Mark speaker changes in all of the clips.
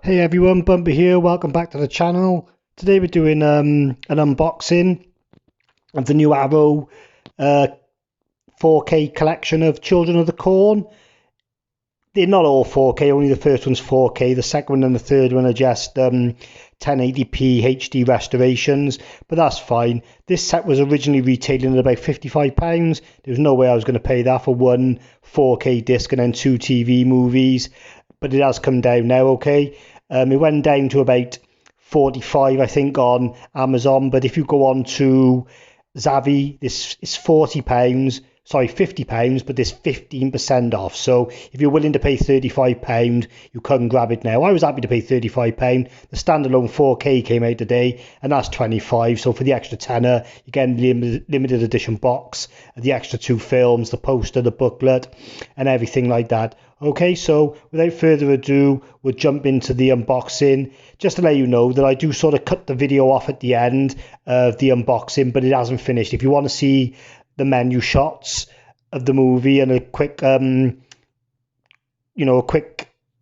Speaker 1: Hey everyone, Bumper here, welcome back to the channel. Today we're doing an unboxing of the new Arrow 4K collection of Children of the Corn. They're not all 4K, only the first one's 4K, the second one and the third one are just 1080p HD restorations, but that's fine. This set was originally retailing at about £55. There's no way I was going to pay that for one 4K disc and then two TV movies, but it has come down now, okay? It went down to about 45, I think, on Amazon, but if you go on to Zavvi, this is £40. Sorry, £50, but there's 15% off. So if you're willing to pay £35, you can grab it now. I was happy to pay £35. The standalone 4K came out today, and that's £25. So for the extra tenner, you're getting the limited edition box, the extra two films, the poster, the booklet, and everything like that. Okay, so without further ado, we'll jump into the unboxing. Just to let you know that I do sort of cut the video off at the end of the unboxing, but it hasn't finished. If you want to see the menu shots of the movie and a quick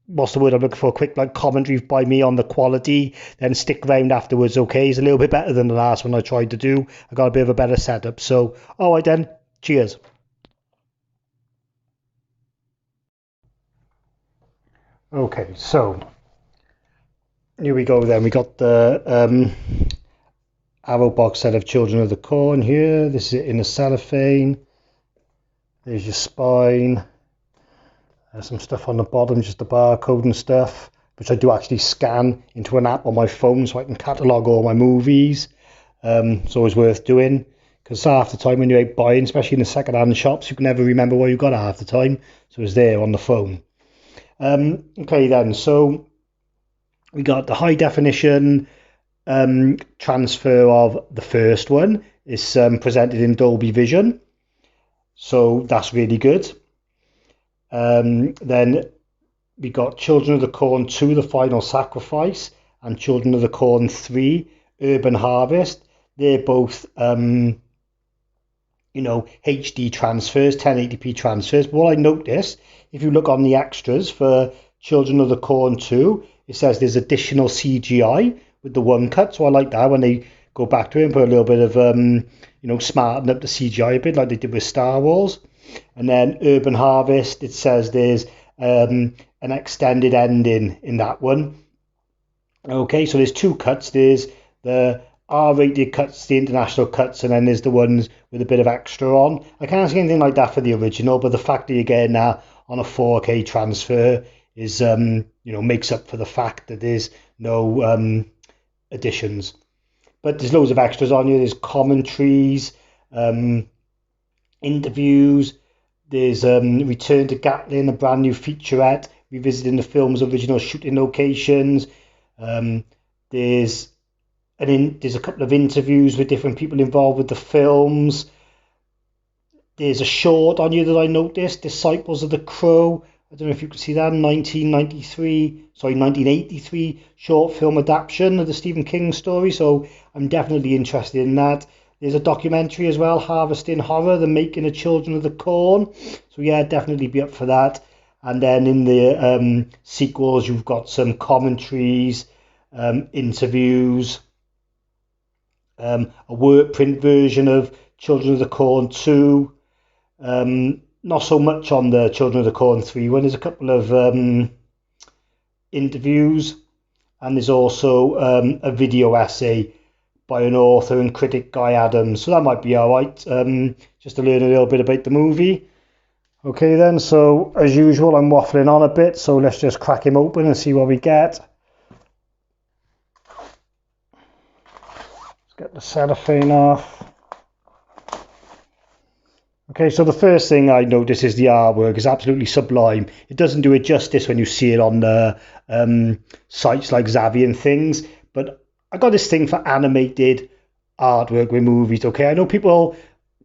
Speaker 1: what's the word I'm looking for, a quick like commentary by me on the quality, then stick around afterwards. Okay, it's a little bit better than the last one I tried to do. I got a bit of a better setup, so all right then, cheers. Okay, so here we go then. We got the Arrow box set of Children of the Corn here. This is in a cellophane. There's your spine. There's some stuff on the bottom, just the barcode and stuff, which I do actually scan into an app on my phone so I can catalogue all my movies. It's always worth doing, because half the time when you're out buying, especially in the second-hand shops, you can never remember what you got half the time. So it's there on the phone. Okay then, so we got the high definition transfer of the first one. It's presented in Dolby Vision, so that's really good. Then we got Children of the Corn 2, The Final Sacrifice, and Children of the Corn 3, Urban Harvest. They're both HD transfers, 1080p transfers. But what I noticed, if you look on the extras for Children of the Corn 2, it says there's additional CGI with the one cut, so I like that when they go back to it and put a little bit of smarten up the CGI a bit like they did with Star Wars. And then Urban Harvest, it says there's an extended ending in that one. Okay, so there's two cuts. There's the R-rated cuts, the international cuts, and then there's the ones with a bit of extra on. I can't see anything like that for the original, but the fact that you're getting that on a 4K transfer is makes up for the fact that there's no additions. But there's loads of extras on here. There's commentaries, interviews. There's Return to Gatlin, a brand new featurette revisiting the film's original shooting locations. There's a couple of interviews with different people involved with the films. There's a short on here that I noticed, Disciples of the Crow. I don't know if you can see that, 1983 short film adaptation of the Stephen King story, so I'm definitely interested in that. There's a documentary as well, Harvesting Horror, The Making of Children of the Corn, so yeah, definitely be up for that. And then in the sequels, you've got some commentaries, interviews, a work print version of Children of the Corn 2, not so much on the Children of the Corn 3 one. There's a couple of interviews, and there's also a video essay by an author and critic, Guy Adams, so that might be alright, just to learn a little bit about the movie. Okay then, so as usual I'm waffling on a bit, so let's just crack him open and see what we get. Let's get the cellophane off. Okay, so the first thing I notice is the artwork is absolutely sublime. It doesn't do it justice when you see it on the sites like Zavvi and things, but I got this thing for animated artwork with movies, okay? I know people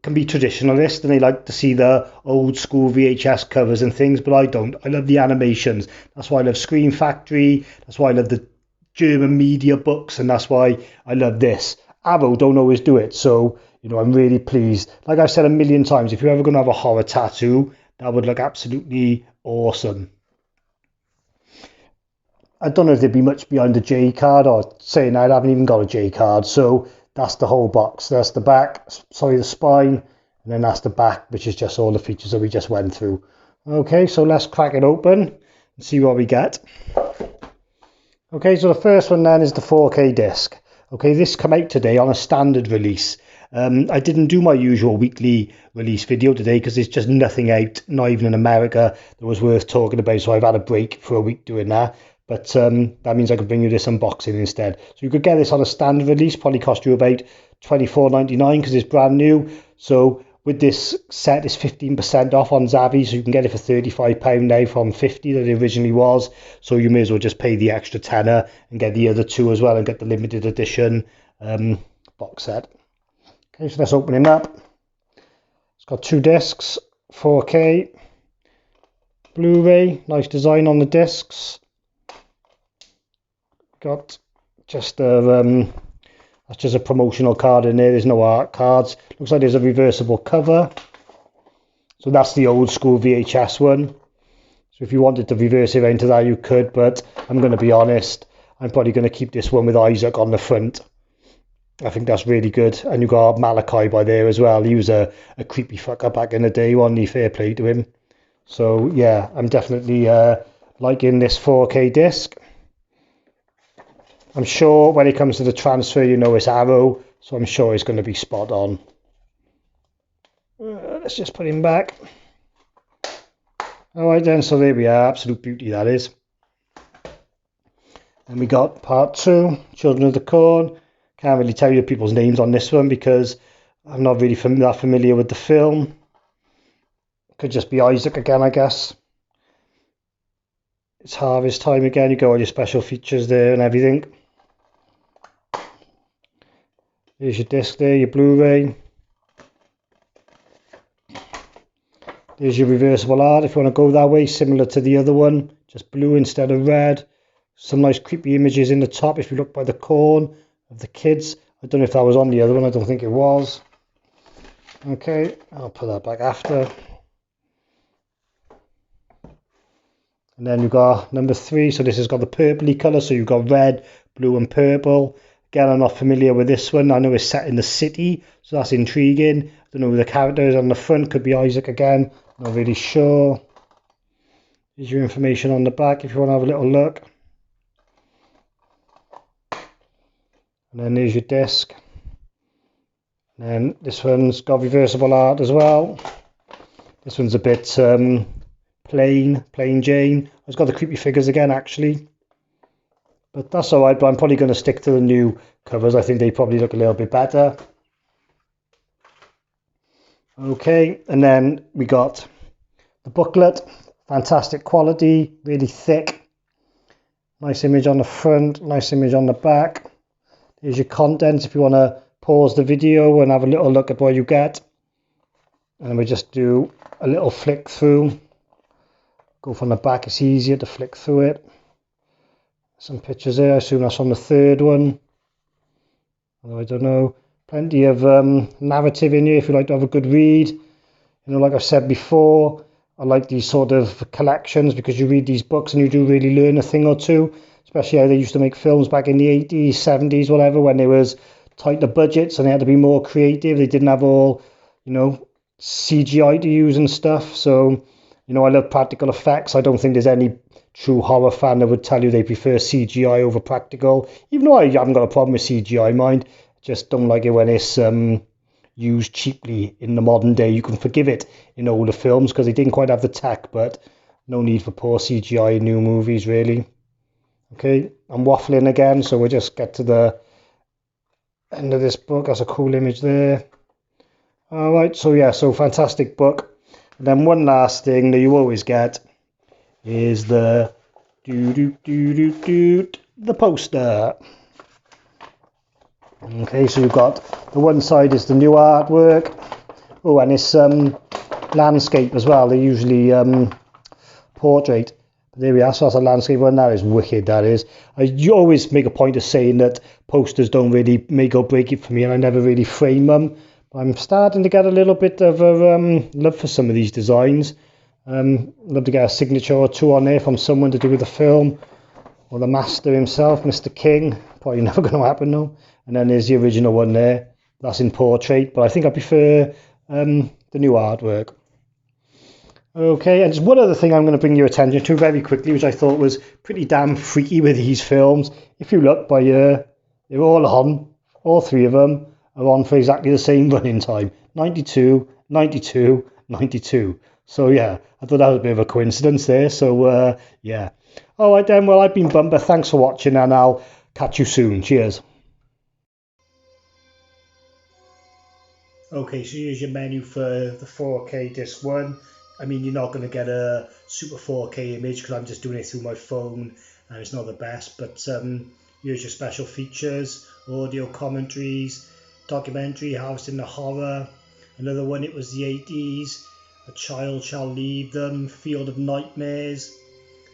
Speaker 1: can be traditionalist and they like to see the old school VHS covers and things, but I don't. I love the animations. That's why I love Screen Factory. That's why I love the German media books, and that's why I love this. Arrow don't always do it, so I'm really pleased. Like I've said a million times, if you're ever going to have a horror tattoo, that would look absolutely awesome. I don't know if there'd be much behind the J card, or saying I haven't even got a J card. So that's the whole box. That's the back, sorry, the spine, and then that's the back, which is just all the features that we just went through. Okay, so let's crack it open and see what we get. Okay, so the first one then is the 4K disc. Okay, this came out today on a standard release. I didn't do my usual weekly release video today because there's just nothing out, not even in America, that was worth talking about. So I've had a break for a week doing that. But that means I could bring you this unboxing instead. So you could get this on a standard release, probably cost you about $24.99 because it's brand new. So with this set, it's 15% off on Zavvi, so you can get it for £35 now from $50 that it originally was. So you may as well just pay the extra tenner and get the other two as well and get the limited edition box set. Okay, so let's open it up. It's got 2 discs, 4K, Blu-ray, nice design on the discs. Got just a that's just a promotional card in there. There's no art cards. Looks like there's a reversible cover. So that's the old school VHS one. So if you wanted to reverse it into that, you could, but I'm going to be honest, I'm probably going to keep this one with Isaac on the front. I think that's really good. And you've got Malachi by there as well. He was a creepy fucker back in the day, wasn't he? Fair play to him. So yeah, I'm definitely liking this 4K disc. I'm sure when it comes to the transfer, you know it's Arrow, so I'm sure it's going to be spot on. Let's just put him back. Alright then, so there we are, absolute beauty that is. And we got part 2, Children of the Corn. Can't really tell you people's names on this one because I'm not really that familiar with the film. Could just be Isaac again, I guess. It's harvest time again, you got all your special features there and everything. There's your disc there, your Blu-ray. There's your reversible art if you want to go that way, similar to the other one, just blue instead of red. Some nice creepy images in the top if you look by the corn of the kids. I don't know if that was on the other one, I don't think it was. Okay, I'll put that back after. And then you've got number 3, so this has got the purpley colour, so you've got red, blue and purple. Again, I'm not familiar with this one. I know it's set in the city, so that's intriguing. I don't know who the character is on the front, could be Isaac again, not really sure. Here's your information on the back if you want to have a little look. And then there's your disc. And then this one's got reversible art as well. This one's a bit plain Jane. It's got the creepy figures again actually. But that's alright, but I'm probably going to stick to the new covers. I think they probably look a little bit better. Okay, and then we got the booklet. Fantastic quality, really thick. Nice image on the front, nice image on the back. Here's your contents if you want to pause the video and have a little look at what you get. And we just do a little flick through. Go from the back, it's easier to flick through it. Some pictures there, I assume that's from the 3rd one. I don't know. Plenty of narrative in here if you like to have a good read. You know, like I've said before, I like these sort of collections because you read these books and you do really learn a thing or two. Especially how they used to make films back in the 80s, 70s, whatever, when there was tighter budgets and they had to be more creative. They didn't have all, you know, CGI to use and stuff. So, you know, I love practical effects. I don't think there's any true horror fan that would tell you they prefer CGI over practical. Even though I haven't got a problem with CGI, mind. Just don't like it when it's used cheaply in the modern day. You can forgive it in older films because they didn't quite have the tech, but no need for poor CGI in new movies, really. Okay, I'm waffling again, so we'll just get to the end of this book. That's a cool image there. All right, so yeah, so fantastic book. And then one last thing that you always get is the the poster. Okay, so you've got the one side is the new artwork. Oh, and it's landscape as well. They're usually portrait. There we are, so that's a landscape one. That is wicked, that is. You always make a point of saying that posters don't really make or break it for me, and I never really frame them. But I'm starting to get a little bit of a love for some of these designs. Love to get a signature or two on there from someone to do with the film. or the master himself, Mr. King. Probably never going to happen though. And then there's the original one there. That's in portrait, but I think I prefer the new artwork. Okay, and just one other thing I'm going to bring your attention to very quickly, which I thought was pretty damn freaky with these films. If you look by here, they're all on, all three of them are on for exactly the same running time, 92, 92, 92. So yeah, I thought that was a bit of a coincidence there. So yeah. All right then, well, I've been Bumper. Thanks for watching, and I'll catch you soon. Cheers. Okay, so here's your menu for the 4K disc 1. I mean, you're not going to get a super 4K image because I'm just doing it through my phone and it's not the best, but here's your special features, audio commentaries, documentary, Harvesting the Horror, another one, it was the 80s, A Child Shall Lead Them, Field of Nightmares,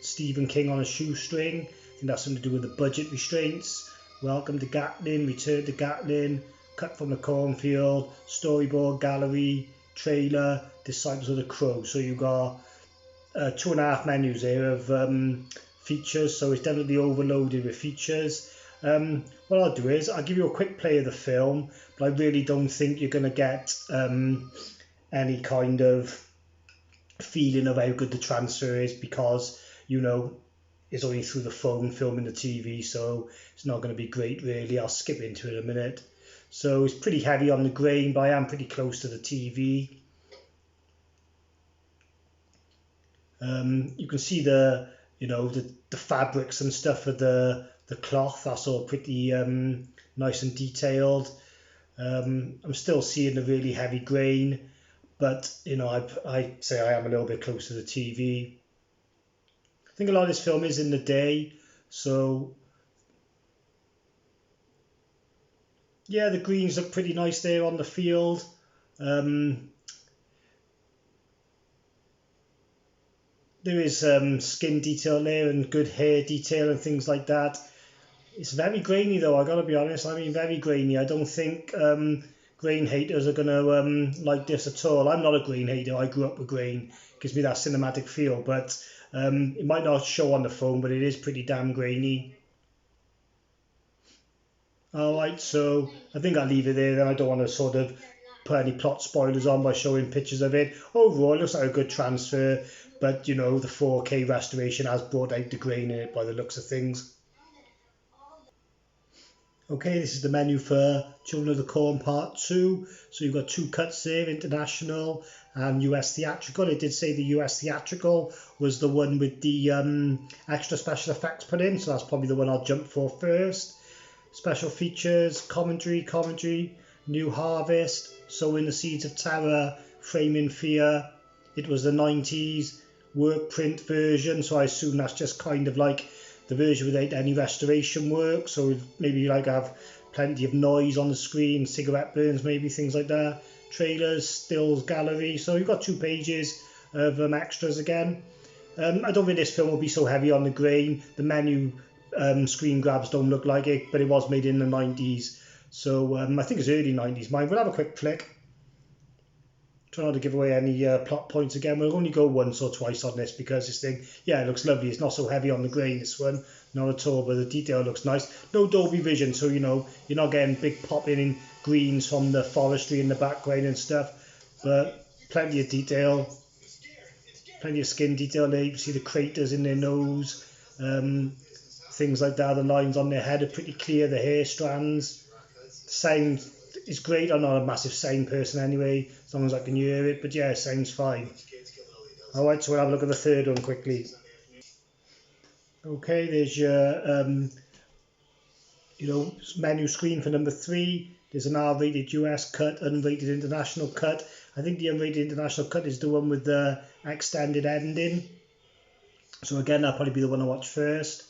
Speaker 1: Stephen King on a Shoestring, I think that's something to do with the budget restraints, Welcome to Gatlin, Return to Gatlin, Cut from the Cornfield, Storyboard Gallery, Trailer, Disciples of the Crow. So you've got 2.5 menus there of features, so it's definitely overloaded with features. What I'll do is I'll give you a quick play of the film, but I really don't think you're going to get any kind of feeling of how good the transfer is because, you know, it's only through the phone filming the TV, so it's not going to be great really. I'll skip into it in a minute. So it's pretty heavy on the grain, but I am pretty close to the TV. You can see the, you know, the fabrics and stuff of the cloth. That's all pretty nice and detailed. I'm still seeing the really heavy grain, but you know, I say I am a little bit close to the TV. I think a lot of this film is in the day, so yeah, the greens look pretty nice there on the field. There is skin detail there and good hair detail and things like that. It's very grainy though, I gotta be honest. I mean, very grainy. I don't think grain haters are gonna like this at all. I'm not a grain hater. I grew up with grain. It gives me that cinematic feel, but it might not show on the phone, but it is pretty damn grainy. Alright, so I think I'll leave it there then. I don't want to sort of put any plot spoilers on by showing pictures of it. Overall, it looks like a good transfer, but you know, the 4K restoration has brought out the grain in it by the looks of things. Okay, this is the menu for Children of the Corn Part 2. So you've got 2 cuts there, international and US theatrical. It did say the US theatrical was the one with the extra special effects put in, so that's probably the one I'll jump for first. Special features, commentary, New Harvest, Sowing the Seeds of Terror, Framing Fear. It was the 90s work print version, so I assume that's just kind of like the version without any restoration work, so maybe like have plenty of noise on the screen, cigarette burns maybe, things like that. Trailers, stills, gallery, so you've got 2 pages of extras again. I don't think this film will be so heavy on the grain. The menu screen grabs don't look like it, but it was made in the 90s, so I think it's early 90s. Mine. We'll have a quick flick. Try not to give away any plot points again. We'll only go once or twice on this because this thing, yeah, it looks lovely. It's not so heavy on the grain, this one, not at all, but the detail looks nice. No Dolby Vision, so you know, you're not getting big popping in greens from the forestry in the background and stuff, but plenty of detail, plenty of skin detail there. You can see the craters in their nose, things like that. The lines on their head are pretty clear, the hair strands. Sound is great. I'm not a massive sound person anyway, as long as I can hear it, but yeah, it sounds fine. Alright, so we'll have a look at the third one quickly. Okay, there's your you know, menu screen for number 3. There's an R-rated US cut, unrated international cut. I think the unrated international cut is the one with the extended ending, so again, that'll probably be the one I watch first.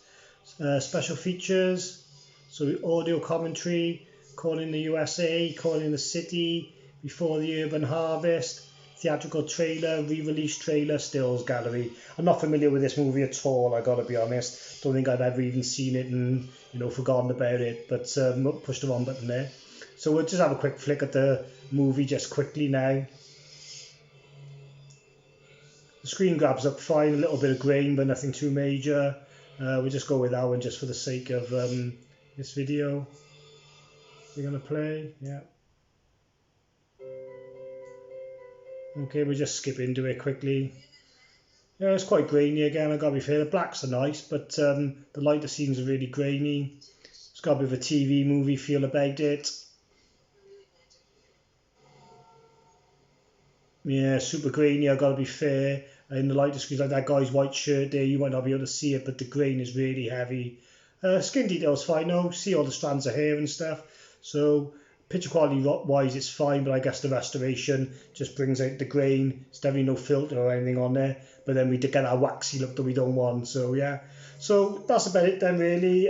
Speaker 1: Special features, so audio commentary, Calling the USA, Calling the City, Before the Urban Harvest, theatrical trailer, re-release trailer, stills gallery. I'm not familiar with this movie at all, I gotta be honest. Don't think I've ever even seen it and, you know, forgotten about it, but push the wrong button there. So we'll just have a quick flick at the movie just quickly now. The screen grabs up fine, a little bit of grain, but nothing too major. We'll just go with that one just for the sake of this video. We're going to play, yeah. Okay, we'll just skip into it quickly. Yeah, it's quite grainy again, I've got to be fair. The blacks are nice, but the lighter scenes are really grainy. It's got a bit of a TV movie feel about it. Yeah, super grainy, I've got to be fair. In the lighter screens, like that guy's white shirt there, you might not be able to see it, but the grain is really heavy. Skin detail's fine now, see all the strands of hair and stuff. So picture quality wise it's fine, but I guess the restoration just brings out the grain. There's definitely no filter or anything on there, but then we did get that waxy look that we don't want. So yeah, so that's about it then really.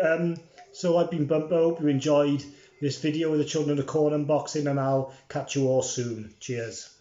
Speaker 1: So I've been Bumper, hope you enjoyed this video with the Children of the Corn unboxing, and I'll catch you all soon. Cheers.